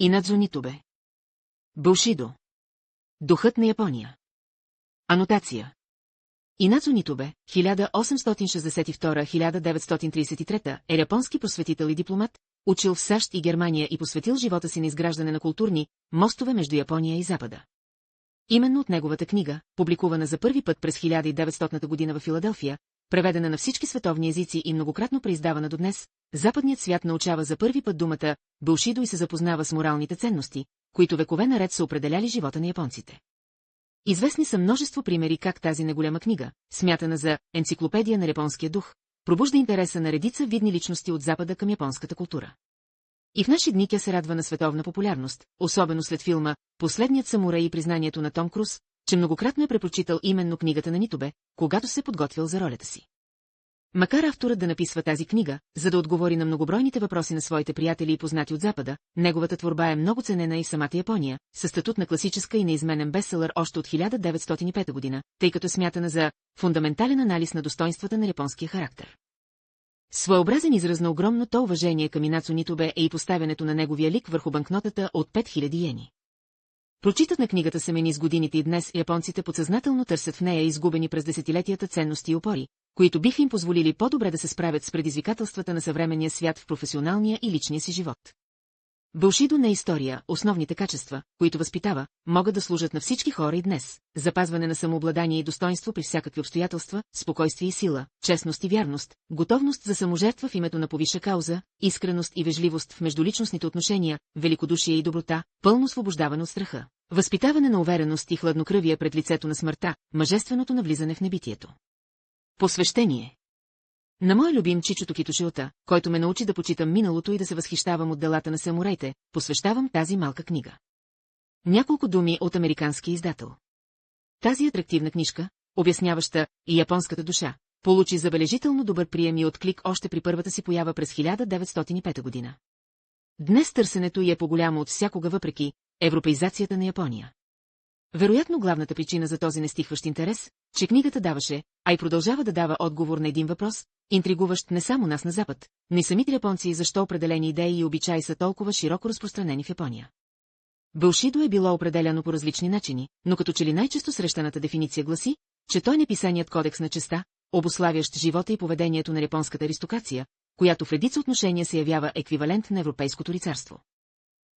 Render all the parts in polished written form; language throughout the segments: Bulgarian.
Инадзо Нитубе. Бушидо. Духът на Япония. Анотация. Инадзо Нитубе, 1862-1933, е японски просветител и дипломат, учил в САЩ и Германия и посветил живота си на изграждане на културни мостове между Япония и Запада. Именно от неговата книга, публикувана за първи път през 1900 година във Филаделфия, преведена на всички световни езици и многократно преиздавана до днес, западният свят научава за първи път думата Бушидо и се запознава с моралните ценности, които векове наред са определяли живота на японците. Известни са множество примери как тази неголяма книга, смятана за енциклопедия на японския дух, пробужда интереса на редица видни личности от Запада към японската култура. И в наши дни тя се радва на световна популярност, особено след филма «Последният самурай» и признанието на Том Круз, че многократно е препрочитал именно книгата на Нитубе, когато се подготвил за ролята си. Макар авторът да написва тази книга, за да отговори на многобройните въпроси на своите приятели и познати от Запада, неговата творба е много ценена и в самата Япония, със статут на класическа и неизменен бестселър още от 1905 година, тъй като е смятана за фундаментален анализ на достоинствата на японския характер. Своеобразен израз на огромното уважение към Инадзо Нитубе е и поставянето на неговия лик върху банкнотата от 5000 йени. Прочитът на книгата се мени с годините и днес японците подсъзнателно търсят в нея изгубени през десетилетията ценности и опори, които биха им позволили по-добре да се справят с предизвикателствата на съвременния свят в професионалния и личния си живот. Бушидо не е история, основните качества, които възпитава, могат да служат на всички хора и днес: запазване на самообладание и достоинство при всякакви обстоятелства, спокойствие и сила, честност и вярност, готовност за саможертва в името на повисша кауза, искреност и вежливост в междуличностните отношения, великодушие и доброта, пълно освобождаване от страха, възпитаване на увереност и хладнокръвие пред лицето на смъртта, мъжественото навлизане в небитието. Посвещение. На мой любим Чичото Китошиота, който ме научи да почитам миналото и да се възхищавам от делата на самураите, посвещавам тази малка книга. Няколко думи от американския издател. Тази атрактивна книжка, обясняваща и японската душа, получи забележително добър прием и отклик още при първата си поява през 1905 година. Днес търсенето й е по-голямо от всякога въпреки европеизацията на Япония. Вероятно главната причина за този нестихващ интерес, че книгата даваше, а и продължава да дава отговор на един въпрос, интригуващ не само нас на Запад, но и самите японци защо определени идеи и обичаи са толкова широко разпространени в Япония. Бушидо е било определяно по различни начини, но като че ли най-често срещаната дефиниция гласи, че той е неписаният кодекс на честта, обуславящ живота и поведението на японската аристокрация, която в редица отношения се явява еквивалент на европейското рицарство.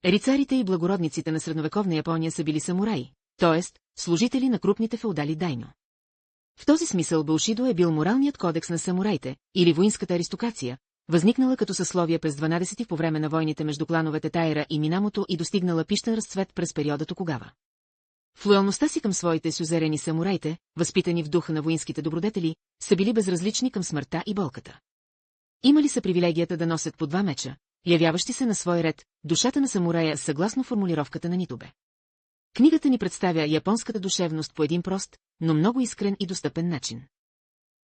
Рицарите и благородниците на средновековна Япония са били самураи, т.е. служители на крупните феодали дайно. В този смисъл Бушидо е бил моралният кодекс на самураите, или воинската аристокрация, възникнала като съсловие през 12-ти по време на войните между клановете Тайра и Минамото и достигнала пищен разцвет през периода Токугава. В лоялността си към своите сюзерени самураите, възпитани в духа на воинските добродетели, са били безразлични към смъртта и болката. Имали са привилегията да носят по два меча, явяващи се на свой ред, душата на самурая съгласно формулировката на Нитубе. Книгата ни представя японската душевност по един прост, но много искрен и достъпен начин.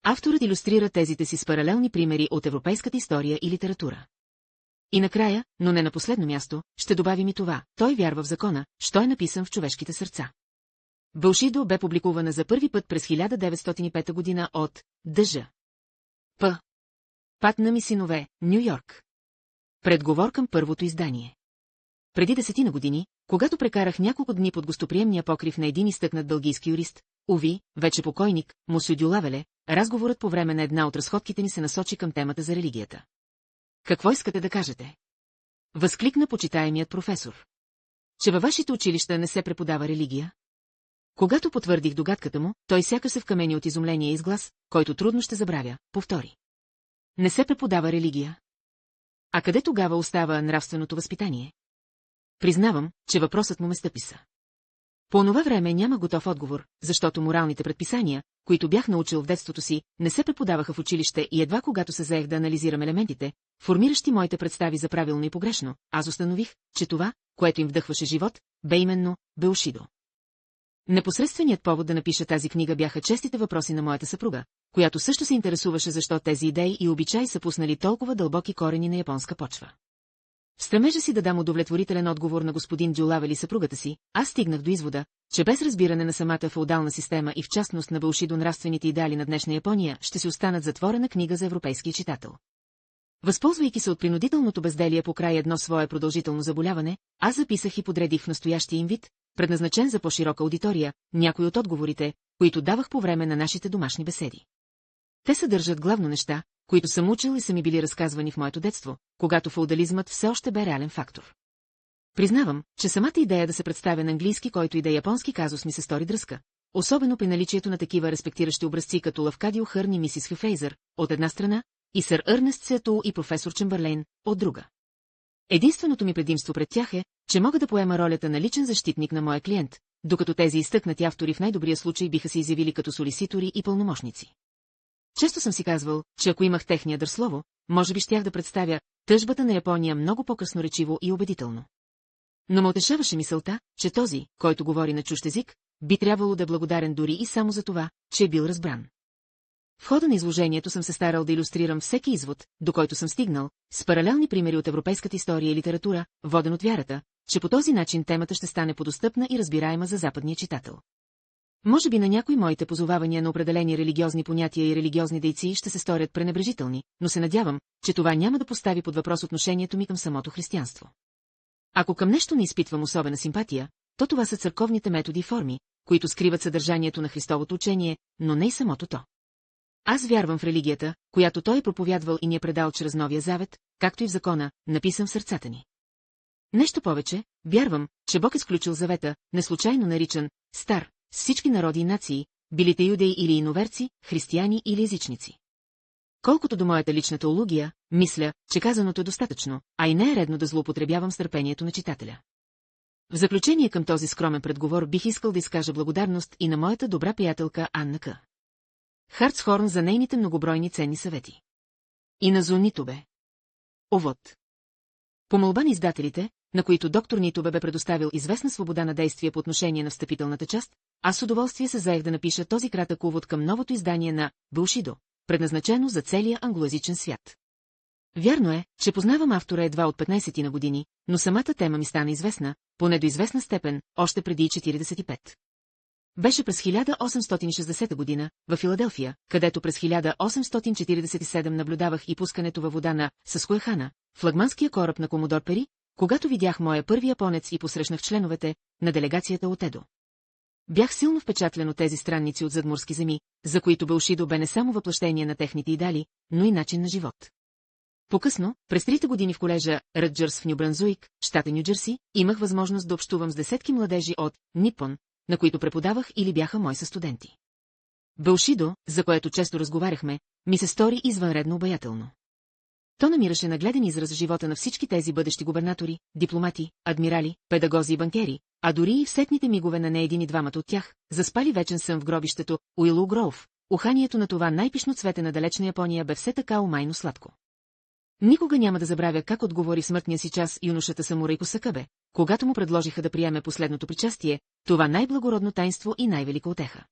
Авторът илюстрира тезите си с паралелни примери от европейската история и литература. И накрая, но не на последно място, ще добавим и това: той вярва в закона, що е написан в човешките сърца. Бушидо бе публикувана за първи път през 1905 година от Дж. П. Патнам и синове, Ню Йорк. Предговор към първото издание. Преди 10 години, когато прекарах няколко дни под гостоприемния покрив на един изтъкнат бългийски юрист, уви, вече покойник, Мусю Дюлавеле, разговорът по време на една от разходките ни се насочи към темата за религията. Какво искате да кажете? Възкликна почитаемият професор. Че във вашите училища не се преподава религия? Когато потвърдих догадката му, той сякаш се вкамени от изумление и изглас, който трудно ще забравя, повтори. Не се преподава религия. А къде тогава остава нравственото възпитание? Признавам, че въпросът му ме стъписа. По онова време няма готов отговор, защото моралните предписания, които бях научил в детството си, не се преподаваха в училище и едва когато се заех да анализирам елементите, формиращи моите представи за правилно и погрешно, аз установих, че това, което им вдъхваше живот, бе именно Бушидо. Непосредственият повод да напиша тази книга бяха честите въпроси на моята съпруга, която също се интересуваше защо тези идеи и обичаи са пуснали толкова дълбоки корени на японска почва. В стремежа си да дам удовлетворителен отговор на господин Дюлавел и съпругата си, аз стигнах до извода, че без разбиране на самата феодална система и в частност на Бушидо нравствените идеали на днешна Япония ще си останат затворена книга за европейския читател. Възползвайки се от принудителното безделие покрай едно свое продължително заболяване, аз записах и подредих в настоящия им вид, предназначен за по-широка аудитория, някои от отговорите, които давах по време на нашите домашни беседи. Те съдържат главно неща, които съм учил и са ми били разказвани в моето детство, когато феодализмът все още бе реален фактор. Признавам, че самата идея да се представя на английски, който и да е японски казус ми се стори дръска, особено при наличието на такива респектиращи образци като Лавкадио Хърн и мисис Хю Фрейзър, от една страна, и сър Ернест Сеатул и професор Чембърлейн, от друга. Единственото ми предимство пред тях е, че мога да поема ролята на личен защитник на моя клиент, докато тези изтъкнати автори в най-добрия случай биха се изявили като солиситори и пълномощници. Често съм си казвал, че ако имах техния дър слово, може би щях да представя тъжбата на Япония много по-красноречиво и убедително. Но ме утешаваше мисълта, че този, който говори на чужд език, би трябвало да е благодарен дори и само за това, че е бил разбран. В хода на изложението съм се старал да илюстрирам всеки извод, до който съм стигнал, с паралелни примери от европейската история и литература, воден от вярата, че по този начин темата ще стане подостъпна и разбираема за западния читател. Може би на някои моите позовавания на определени религиозни понятия и религиозни дейци ще се сторят пренебрежителни, но се надявам, че това няма да постави под въпрос отношението ми към самото християнство. Ако към нещо не изпитвам особена симпатия, то това са църковните методи и форми, които скриват съдържанието на Христовото учение, но не и самото то. Аз вярвам в религията, която той е проповядвал и ни е предал чрез Новия Завет, както и в закона, написан в сърцата ни. Нещо повече, вярвам, че Бог е сключил завета, неслучайно наричан стар, с всички народи и нации, били те юдеи или иноверци, християни или езичници. Колкото до моята лична теология, мисля, че казаното е достатъчно, а и не е редно да злоупотребявам с търпението на читателя. В заключение към този скромен предговор бих искал да изкажа благодарност и на моята добра приятелка Анна К. Харцхорн за нейните многобройни ценни съвети. И на Зо Нитубе. Овод. По молба на издателите, на които доктор Нитубе бе предоставил известна свобода на действие по отношение на встъпителната част, аз с удоволствие се заех да напиша този кратък увод към новото издание на Булшидо, предназначено за целия англоязичен свят. Вярно е, че познавам автора едва от 15 на години, но самата тема ми стана известна, поне до известна степен, още преди 45. Беше през 1860 година, във Филаделфия, където през 1847 наблюдавах и пускането във вода на Съскоехана, флагманския кораб на Комодор Пери, когато видях моя първи японец и посрещнах членовете на делегацията от Едо. Бях силно впечатлен от тези странници от задморски земи, за които Булшидо бе не само въплъщение на техните идеали, но и начин на живот. По-късно, през 3 години в колежа Рътджърс в Ню-Брансуик, щата Ню-Джерси, имах възможност да общувам с десетки младежи от Нипон, на които преподавах или бяха мои състуденти. Булшидо, за което често разговаряхме, ми се стори извънредно обаятелно. То намираше нагледен израз в живота на всички тези бъдещи губернатори, дипломати, адмирали, педагози и банкери, а дори и в сетните мигове на не един и двамата от тях, заспали вечен сън в гробището Уилоу Гроув, уханието на това най-пишно цвете на далечна Япония бе все така умайно сладко. Никога няма да забравя как отговори в смъртния си час юношата самурай Косакабе, когато му предложиха да приеме последното причастие, това най-благородно таинство и най-велика утеха.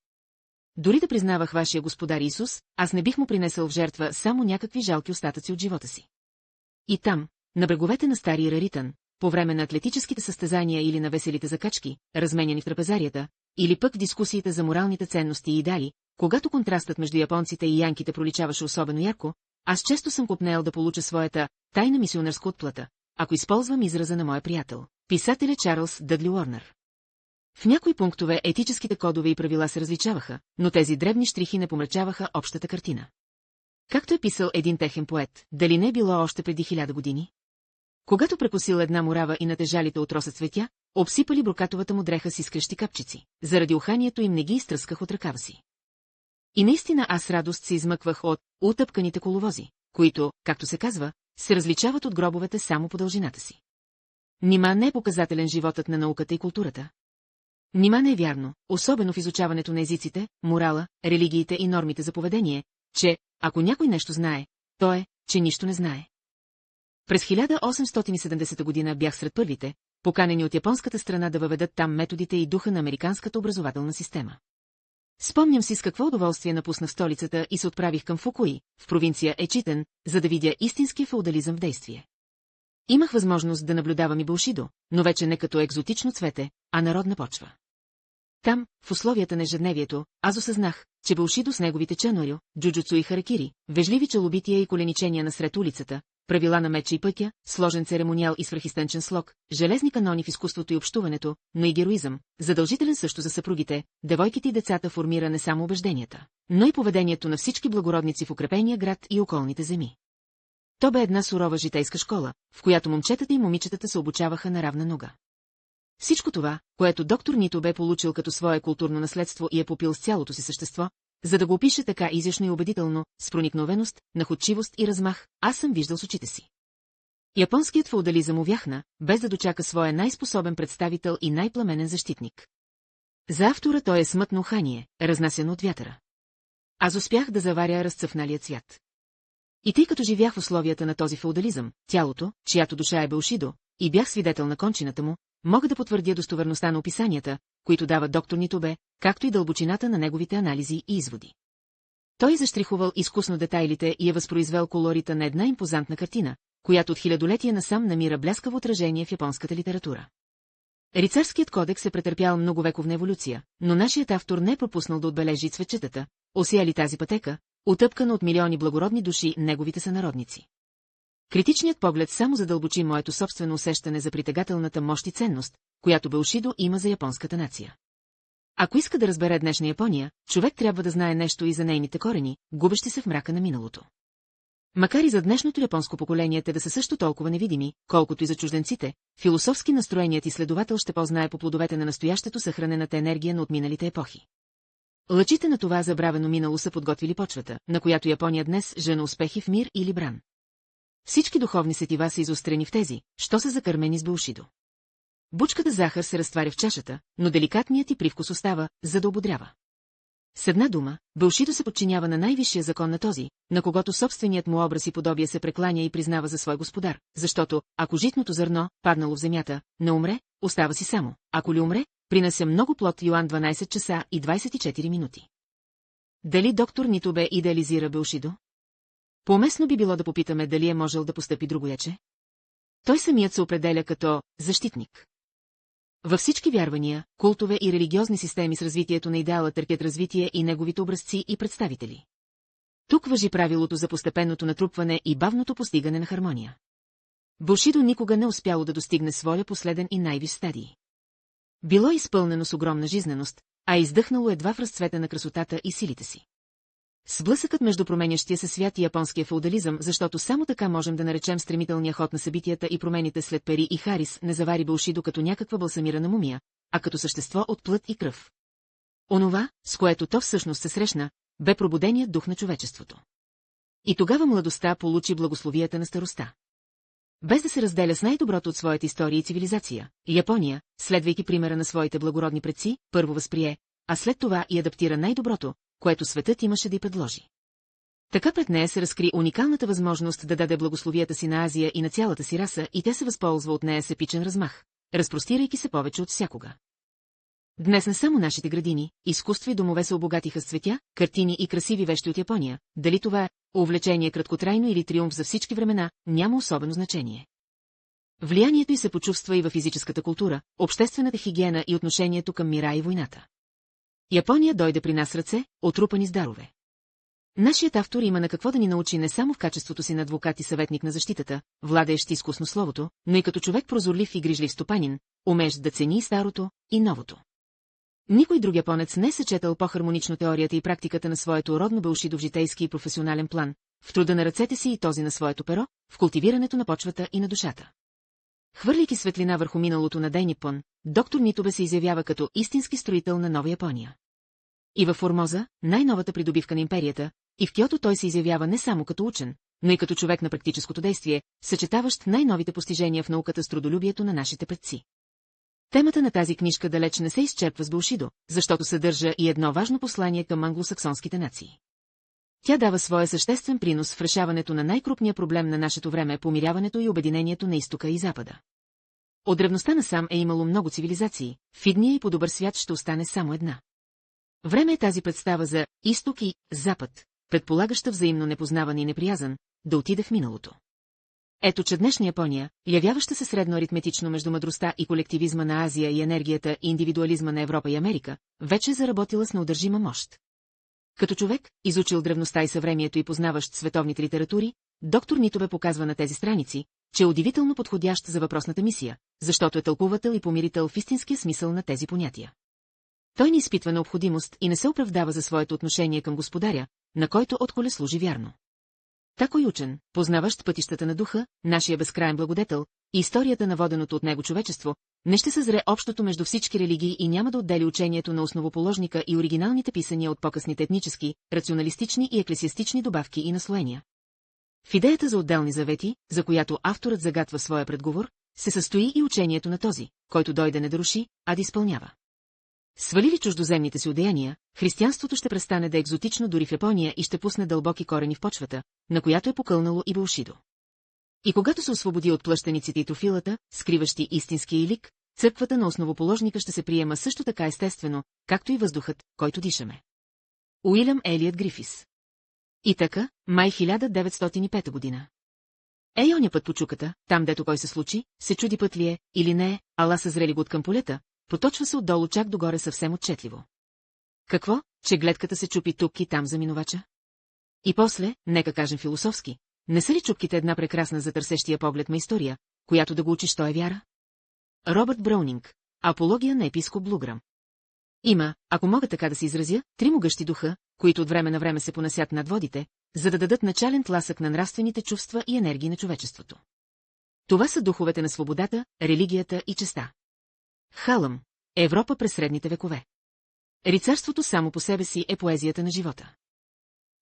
Дори да признавах вашия господар Исус, аз не бих му принесъл в жертва само някакви жалки остатъци от живота си. И там, на бреговете на стария Раритън, по време на атлетическите състезания или на веселите закачки, разменяни в трапезарията, или пък в дискусиите за моралните ценности и идеали, когато контрастът между японците и янките проличаваше особено ярко, аз често съм копнеел да получа своята тайна мисионерска отплата, ако използвам израза на моя приятел, писателя Чарлз Дъдли Уорнер. В някои пунктове етическите кодове и правила се различаваха, но тези дребни щрихи не помрачаваха общата картина. Както е писал един техен поет, дали не е било още преди 1000 години? Когато прекосил една морава и натежалите от роса цветя, обсипали брокатовата му дреха с изкрещи капчици, заради уханието им не ги изтръсках от ръкава си. И наистина аз с радост се измъквах от утъпканите коловози, които, както се казва, се различават от гробовете само по дължината си. Нима не е показателен животът на науката и културата? Нима не е вярно, особено в изучаването на езиците, морала, религиите и нормите за поведение, че, ако някой нещо знае, то е, че нищо не знае. През 1870 година бях сред първите, поканени от японската страна да въведат там методите и духа на американската образователна система. Спомням си с какво удоволствие напуснах столицата и се отправих към Фукуи, в провинция Ечитен, за да видя истинския феодализъм в действие. Имах възможност да наблюдавам и Булшидо, но вече не като екзотично цвете, а народна почва. Там, в условията на ежедневието, аз осъзнах, че Булшидо с неговите чанорю, джуджуцу и харакири, вежливи челобития и коленичения насред улицата, правила на меча и пътя, сложен церемониал и свръхистенчен слог, железни канони в изкуството и общуването, но и героизъм, задължителен също за съпругите, девойките и децата формира не само убежденията, но и поведението на всички благородници в укрепения град и околните земи. То бе една сурова житейска школа, в която момчетата и момичетата се обучаваха на равна нога. Всичко това, което доктор Нито бе получил като свое културно наследство и е попил с цялото си същество, за да го опише така изящно и убедително, с проникновеност, находчивост и размах, аз съм виждал с очите си. Японският феодализъм увяхна, без да дочака своя най-способен представител и най-пламенен защитник. За автора той е смътно ухание, разнасяно от вятъра. Аз успях да заваря разцъфналия цвят. И тъй като живях в условията на този феодализъм, тялото, чиято душа е Бушидо, и бях свидетел на кончината му, мога да потвърдя достоверността на описанията, които дава доктор Нитобе, както и дълбочината на неговите анализи и изводи. Той защрихувал изкусно детайлите и е възпроизвел колорита на една импозантна картина, която от хилядолетия насам намира бляскаво отражение в японската литература. Рицарският кодекс е претърпял многовековна еволюция, но нашият автор не е пропуснал да отбележи цветчетата, осияли тази пътека, утъпкана от милиони благородни души неговите сънародници. Критичният поглед само задълбочи моето собствено усещане за притегателната мощ и ценност, която Бушидо има за японската нация. Ако иска да разбере днешна Япония, човек трябва да знае нещо и за нейните корени, губещи се в мрака на миналото. Макар и за днешното японско поколение те да са също толкова невидими, колкото и за чужденците, философски настроеният изследовател ще познае по плодовете на настоящето съхранената енергия на отминалите епохи. Лъчите на това забравено минало са подготвили почвата, на която Япония днес жена успехи в мир или бран. Всички духовни сетива са изострени в тези, що са закърмени с Бушидо. Бучката захар се разтваря в чашата, но деликатният и привкус остава, за да ободрява. С една дума, Бушидо се подчинява на най-висшия закон на този, на когото собственият му образ и подобие се прекланя и признава за свой господар, защото, ако житното зърно, паднало в земята, не умре, остава си само, ако ли умре, принася много плод. Йоан 12 часа и 24 минути. Дали доктор Нитобе идеализира Бушидо? По-уместно би било да попитаме дали е можел да постъпи другояче. Той самият се определя като защитник. Във всички вярвания, култове и религиозни системи с развитието на идеала търпят развитие и неговите образци и представители. Тук важи правилото за постепенното натрупване и бавното постигане на хармония. Бушидо никога не успяло да достигне своя последен и най-висш стадий. Било изпълнено с огромна жизненост, а издъхнало едва в разцвета на красотата и силите си. Сблъсъкът между променящия се свят и японския феодализъм, защото само така можем да наречем стремителния ход на събитията и промените след Пери и Харис, не завари Бушидо като някаква балсамирана мумия, а като същество от плът и кръв. Онова, с което то всъщност се срещна, бе пробуденият дух на човечеството. И тогава младостта получи благословията на староста. Без да се разделя с най-доброто от своята история и цивилизация, Япония, следвайки примера на своите благородни предци, първо възприе, а след това и адаптира най-доброто, което светът имаше да й предложи. Така пред нея се разкри уникалната възможност да даде благословията си на Азия и на цялата си раса, и тя се възползва от нея с епичен размах, разпростирайки се повече от всякога. Днес не само нашите градини, изкуства и домове се обогатиха с цветя, картини и красиви вещи от Япония, дали това е увлечение краткотрайно или триумф за всички времена, няма особено значение. Влиянието й се почувства и във физическата култура, обществената хигиена и отношението към мира и войната. Япония дойде при нас ръце, отрупани с дарове. Нашият автор има на какво да ни научи не само в качеството си на адвокат и съветник на защитата, владеещ изкусно словото, но и като човек прозорлив и грижлив стопанин, умеещ да цени и старото, и новото. Никой друг японец не е съчетал по-хармонично теорията и практиката на своето родно Бушидо в житейски и професионален план, в труда на ръцете си и този на своето перо, в култивирането на почвата и на душата. Хвърляйки светлина върху миналото на Дейнипон, доктор Нитобе се изявява като истински строител на нова Япония. И във Формоза, най-новата придобивка на империята, и в Киото той се изявява не само като учен, но и като човек на практическото действие, съчетаващ най-новите постижения в науката с трудолюбието на нашите предци. Темата на тази книжка далеч не се изчерпва с Бушидо, защото съдържа и едно важно послание към англосаксонските нации. Тя дава своя съществен принос в решаването на най-крупния проблем на нашето време – помиряването и обединението на изтока и запада. От древността насам е имало много цивилизации, в идния и по-добър свят ще остане само една. Време е тази представа за изток и запад, предполагаща взаимно непознаване и неприязан, да отиде в миналото. Ето че днешна Япония, явяваща се средно аритметично между мъдростта и колективизма на Азия и енергията и индивидуализма на Европа и Америка, вече е заработила с неудържима мощ. Като човек, изучил древността и съвремието и познаващ световните литератури, доктор Нитове показва на тези страници, че е удивително подходящ за въпросната мисия, защото е тълкувател и помирител в истинския смисъл на тези понятия. Той не изпитва необходимост и не се оправдава за своето отношение към господаря, на който отколе служи вярно. Такой учен, познаващ пътищата на духа, нашия безкрайен благодетел и историята на воденото от него човечество, не ще съзре общото между всички религии и няма да отдели учението на основоположника и оригиналните писания от по-късните етнически, рационалистични и еклесиастични добавки и наслоения. В идеята за отделни завети, за която авторът загатва своя предговор, се състои и учението на този, който дойде не да руши, а да изпълнява. Свалили чуждоземните си одеяния, християнството ще престане да е екзотично дори в Япония и ще пусне дълбоки корени в почвата, на която е покълнало и Булшидо. И когато се освободи от плащаниците и трофилата, скриващи истинския лик, църквата на основоположника ще се приема също така естествено, както и въздухът, който дишаме. Уилям Елият Грифис. И така, май 1905 година. Оня път по чуката, там дето кой се случи, се чуди път ли е, или не е, ала съзрели го от към полета, поточва се отдолу чак догоре съвсем отчетливо. Какво, че гледката се чупи тук и там за минувача? И после, нека кажем философски, не са ли чупките една прекрасна за търсещия поглед ма история, която да го учиш той е вяра? Робърт Браунинг, Апология на епископ Блуграм. Има, ако мога така да се изразя, три могъщи духа, които от време на време се понасят над водите, за да дадат начален тласък на нравствените чувства и енергии на човечеството. Това са духовете на свободата, религията и честта. Халъм, Европа през средните векове. Рицарството само по себе си е поезията на живота.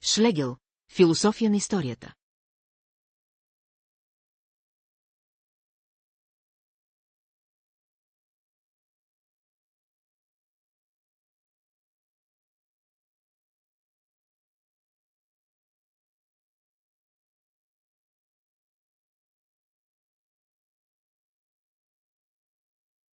Шлегел, философия на историята.